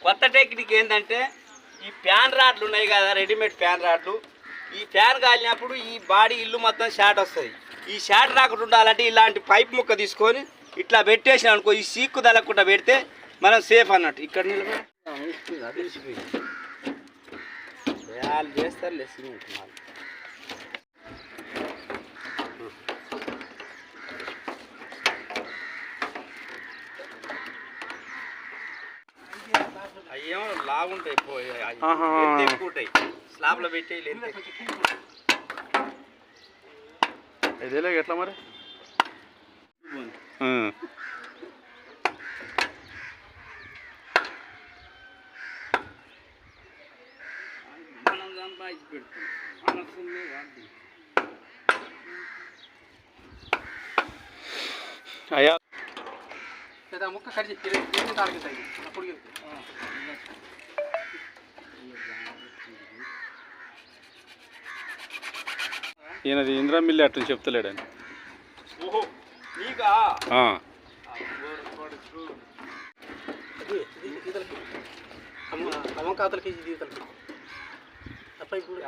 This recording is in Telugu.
కొత్త టెక్నిక్ ఏంటంటే ఈ ఫ్యాన్ రాడ్లు ఉన్నాయి కదా, రెడీమేడ్ ఫ్యాన్ రాడ్లు. ఈ ఫ్యాన్ కాలినప్పుడు ఈ బాడీ ఇల్లు మొత్తం షార్ట్ వస్తుంది. ఈ షార్ట్ రాకుండా ఉండాలంటే ఇలాంటి పైప్ ముక్క తీసుకొని ఇట్లా పెట్టేసిన అనుకో, ఈ సీక్కు తలకుండా పెడితే మనం సేఫ్ అన్నట్టు. ఇక్కడ వాళ్ళు చేస్తారు లెస్సింగ్. అయ్యేమో లాగుంటాయి, ఎక్కువ ఉంటాయి. స్లాబ్లో పెట్టి ఇదేలే ఎట్లా మరి? మనం సంపాదించి పెడుతున్నాం. అయ్యా ముక్క కడిచి తాగుతాయి అప్పుడు ఈయనది ఇందిరా మిల్లి అట్లా చెప్తలేడని. ఓహో నీకా అమ్మ కాతలకి ఇది తప్ప ఇప్పుడు